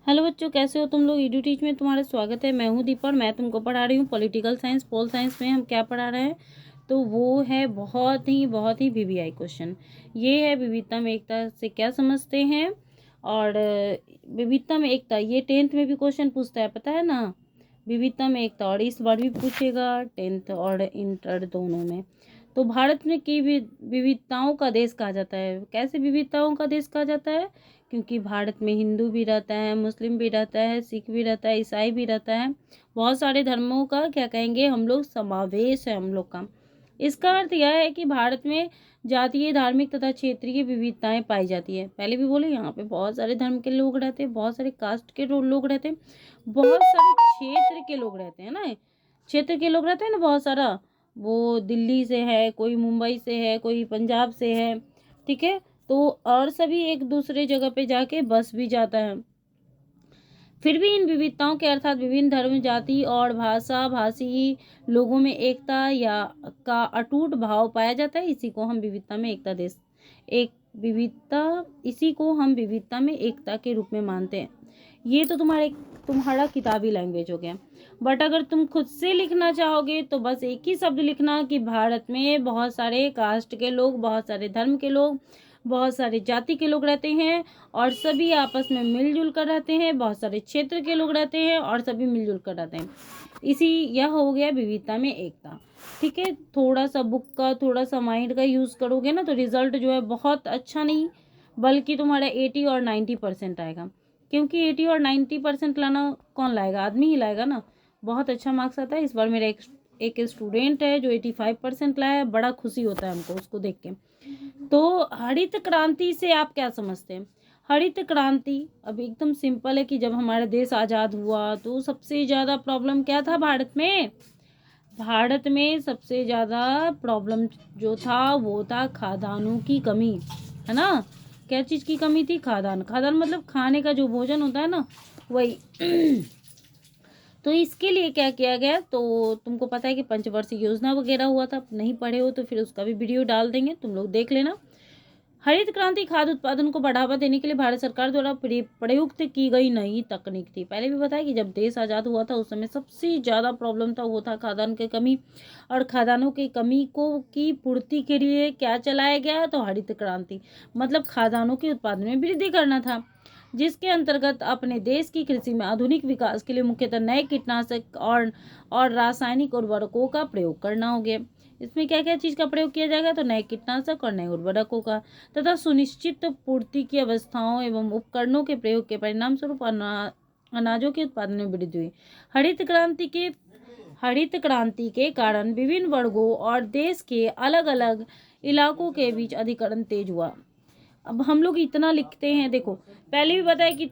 Hello बच्चों, कैसे हो तुम लोग। ईडू टीच में तुम्हारा स्वागत है। मैं हूँ दीपा और मैं तुमको पढ़ा रही हूँ पॉलिटिकल साइंस। पोल साइंस में हम क्या पढ़ा रहे हैं, तो वो है बहुत ही वीवीआई क्वेश्चन। ये है विविधता में एकता से क्या समझते हैं। और विविधता में एकता ये 10th में भी क्वेश्चन पूछता है, पता है ना। विविधता में एकता, और इस बार भी पूछेगा 10th और इंटर दोनों में। तो भारत में की विविधताओं का देश कहा जाता है। कैसे विविधताओं का देश कहा जाता है? क्योंकि भारत में हिंदू भी रहता है, मुस्लिम भी रहता है, सिख भी रहता है, ईसाई भी रहता है। बहुत सारे धर्मों का क्या कहेंगे हम लोग, समावेश है हम लोग का। इसका अर्थ यह है कि भारत में जातीय, धार्मिक तथा क्षेत्रीय विविधताएं पाई जाती है। पहले भी बोले, यहाँ पे बहुत सारे धर्म के लोग रहते हैं, बहुत सारे कास्ट के लोग रहते हैं, बहुत सारे क्षेत्र के लोग रहते हैं ना। क्षेत्र के लोग रहते हैं ना बहुत सारा। वो दिल्ली से है, कोई मुंबई से है, कोई पंजाब से है, ठीक है। तो और सभी एक दूसरे जगह पे जाके बस भी जाता है। फिर भी इन विविधताओं के अर्थात विभिन्न धर्म, जाति और भाषा भाषी लोगों में एकता या का अटूट भाव पाया जाता है। इसी को हम विविधता में एकता देश एक विविधता इसी को हम विविधता में एकता के रूप में मानते हैं। ये तो तुम्हारा किताबी लैंग्वेज हो गया। बट अगर तुम खुद से लिखना चाहोगे तो बस एक ही शब्द लिखना कि भारत में बहुत सारे कास्ट के लोग, बहुत सारे धर्म के लोग, बहुत सारे जाति के लोग रहते हैं और सभी आपस में मिलजुल कर रहते हैं। बहुत सारे क्षेत्र के लोग रहते हैं और सभी मिलजुल कर रहते हैं। यह हो गया विविधता में एकता, ठीक है। थोड़ा सा बुक का, थोड़ा सा माइंड का यूज़ करोगे ना, तो रिजल्ट जो है बहुत अच्छा नहीं, बल्कि तुम्हारा 80 और 90% आएगा। क्योंकि 80 और 90% लाना कौन लाएगा, आदमी ही लाएगा ना। बहुत अच्छा मार्क्स आता है। इस बार मेरा एक स्टूडेंट है जो 85% लाया है। बड़ा खुशी होता है हमको उसको देख के। तो हरित क्रांति से आप क्या समझते हैं? हरित क्रांति अब एकदम सिंपल है कि जब हमारा देश आज़ाद हुआ तो सबसे ज़्यादा प्रॉब्लम क्या था भारत में? भारत में सबसे ज़्यादा प्रॉब्लम जो था वो था खाद्यान्नों की कमी, है ना। क्या चीज़ की कमी थी? खाद्यान्न। खाद्यान्न मतलब खाने का जो भोजन होता है ना, वही। तो इसके लिए क्या किया गया, तो तुमको पता है कि पंचवर्षीय योजना वगैरह हुआ था। नहीं पढ़े हो तो फिर उसका भी वीडियो डाल देंगे, तुम लोग देख लेना। हरित क्रांति खाद्य उत्पादन को बढ़ावा देने के लिए भारत सरकार द्वारा प्रयुक्त की गई नई तकनीक थी। पहले भी बताया कि जब देश आज़ाद हुआ था उस समय सबसे ज़्यादा प्रॉब्लम था वो था खाद्यान्न की कमी। और खाद्यान्नों की कमी की पूर्ति के लिए क्या चलाया गया, तो हरित क्रांति, मतलब खाद्यान्नों के उत्पादन में वृद्धि करना था, जिसके अंतर्गत अपने देश की कृषि में आधुनिक विकास के लिए मुख्यतः नए कीटनाशक और रासायनिक उर्वरकों का प्रयोग करना हो गया। इसमें क्या क्या चीज़ का प्रयोग किया जाएगा, तो नए कीटनाशक और नए उर्वरकों का तथा सुनिश्चित पूर्ति की अवस्थाओं एवं उपकरणों के प्रयोग के परिणाम स्वरूप अनाजों के उत्पादन में वृद्धि हुई। हरित क्रांति के कारण विभिन्न वर्गों और देश के अलग अलग इलाकों के बीच अधिकरण तेज हुआ। अब हम लोग इतना लिखते हैं, देखो पहले भी बताया कि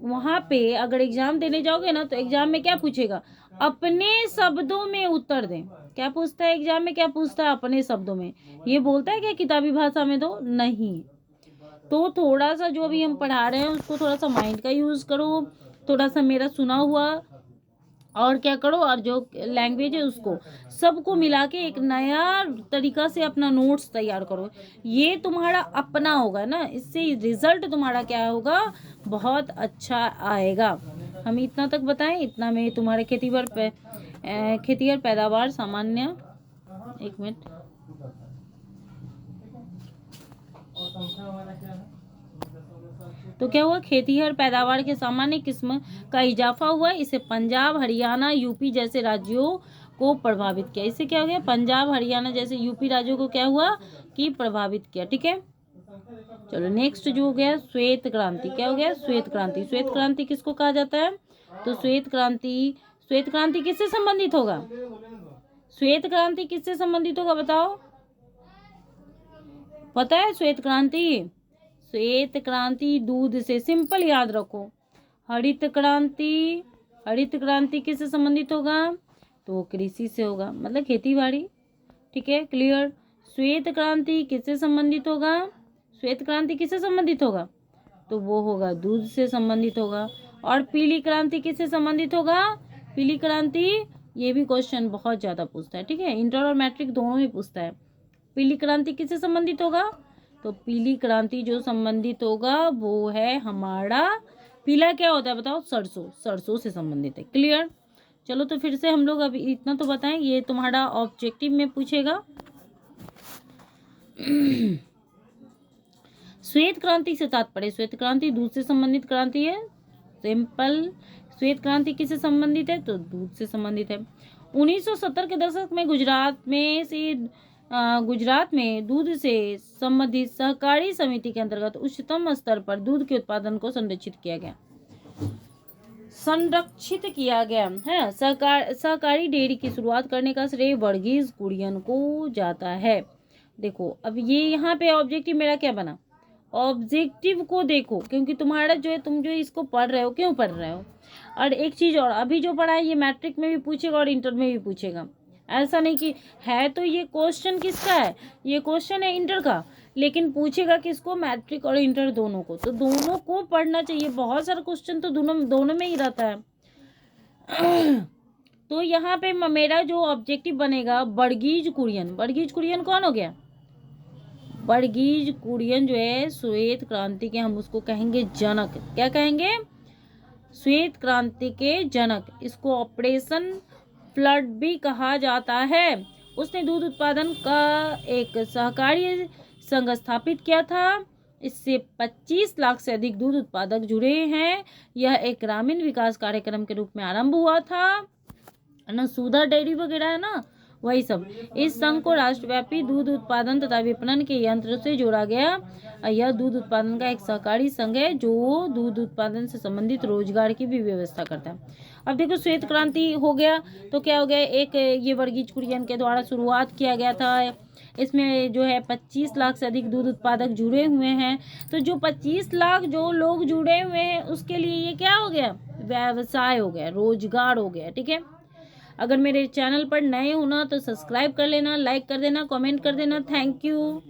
वहां पे अगर एग्जाम देने जाओगे ना तो एग्जाम में क्या पूछेगा, अपने शब्दों में उत्तर दें। क्या पूछता है एग्जाम में, क्या पूछता है? अपने शब्दों में। ये बोलता है क्या किताबी भाषा में दो? नहीं। तो थोड़ा सा जो अभी हम पढ़ा रहे हैं उसको थोड़ा सा माइंड का यूज करो, थोड़ा सा मेरा सुना हुआ और क्या करो, और जो लैंग्वेज है उसको सबको मिला के एक नया तरीका से अपना नोट्स तैयार करो। ये तुम्हारा अपना होगा ना, इससे रिजल्ट तुम्हारा क्या होगा, बहुत अच्छा आएगा। हम इतना तक बताएं, इतना में तुम्हारे खेतीहर पैदावार सामान्य, एक मिनट, तो क्या हुआ, खेतीहर पैदावार के सामान्य किस्म का इजाफा हुआ। इसे पंजाब, हरियाणा, यूपी जैसे राज्यों को प्रभावित किया। इससे क्या हो गया, पंजाब, हरियाणा जैसे यूपी राज्यों को क्या हुआ कि प्रभावित किया, ठीक है। चलो नेक्स्ट जो हो गया श्वेत क्रांति। क्या हो गया? श्वेत क्रांति। श्वेत क्रांति किसको कहा जाता है, तो श्वेत क्रांति किससे संबंधित होगा? श्वेत क्रांति किससे संबंधित होगा बताओ, पता है? श्वेत क्रांति दूध से, सिंपल याद रखो। हरित क्रांति किससे संबंधित होगा, तो कृषि से होगा, मतलब खेती बाड़ी, ठीक है, क्लियर। श्वेत क्रांति किससे संबंधित होगा? तो वो होगा दूध से संबंधित होगा। और पीली क्रांति किससे संबंधित होगा? पीली क्रांति, ये भी क्वेश्चन बहुत ज्यादा पूछता है, ठीक है, इंटर और मैट्रिक दोनों में पूछता है। पीली क्रांति किससे संबंधित होगा? तो पीली क्रांति जो संबंधित होगा वो है हमारा पीला क्या होता है बताओ? सरसों, सरसों से संबंधित है। क्लियर? चलो तो फिर से हम लोग अभी इतना तो बताएं, ये तुम्हारा ऑब्जेक्टिव में पूछेगा। श्वेत क्रांति से तात्पर्य, श्वेत क्रांति दूध से संबंधित क्रांति है। सिंपल। श्वेत क्रांति किससे संबंधित है? तो दूध से संबंधित है। 1970 के दशक में गुजरात में दूध से संबंधित सहकारी समिति के अंतर्गत उच्चतम स्तर पर दूध के उत्पादन को संरक्षित किया गया है। सहकारी डेयरी की शुरुआत करने का श्रेय वर्गीज कुरियन को जाता है। देखो अब ये यहाँ पे ऑब्जेक्टिव मेरा क्या बना? ऑब्जेक्टिव को देखो, क्योंकि तुम्हारा जो है, तुम जो इसको पढ़ रहे हो, क्यों पढ़ रहे हो। और एक चीज और, अभी जो पढ़ा है ये मैट्रिक में भी पूछेगा और इंटर में भी पूछेगा। ऐसा नहीं कि है, तो ये क्वेश्चन किसका है? ये क्वेश्चन है इंटर का, लेकिन पूछेगा किसको? मैट्रिक और इंटर दोनों को। तो दोनों को पढ़ना चाहिए, बहुत सारा क्वेश्चन तो दोनों में ही रहता है। तो यहाँ पे मेरा जो ऑब्जेक्टिव बनेगा वर्गीज कुरियन। वर्गीज कुरियन कौन हो गया? वर्गीज कुरियन जो है श्वेत क्रांति के, हम उसको कहेंगे जनक। क्या कहेंगे? श्वेत क्रांति के जनक। इसको ऑपरेशन फ्लड भी कहा जाता है। उसने दूध उत्पादन का एक सहकारी संघ स्थापित किया था। इससे 25 लाख से अधिक दूध उत्पादक जुड़े हैं। यह एक ग्रामीण विकास कार्यक्रम के रूप में आरंभ हुआ था ना। सुधा डेयरी वगैरह है ना, वही सब। इस संघ को राष्ट्रव्यापी दूध उत्पादन तथा विपणन के यंत्र से जोड़ा गया। यह दूध उत्पादन का एक सहकारी संघ है जो दूध उत्पादन से संबंधित रोजगार की भी व्यवस्था करता है। अब देखो श्वेत क्रांति हो गया तो क्या हो गया? एक ये वर्गीज कुरियन के द्वारा शुरुआत किया गया था। इसमें जो है 25 लाख से अधिक दूध उत्पादक जुड़े हुए हैं। तो जो 25 लाख जो लोग जुड़े हुए हैं उसके लिए ये क्या हो गया? व्यवसाय हो गया, रोजगार हो गया। ठीक है। अगर मेरे चैनल पर नए हो ना तो सब्सक्राइब कर लेना, लाइक कर देना, कमेंट कर देना। Thank you.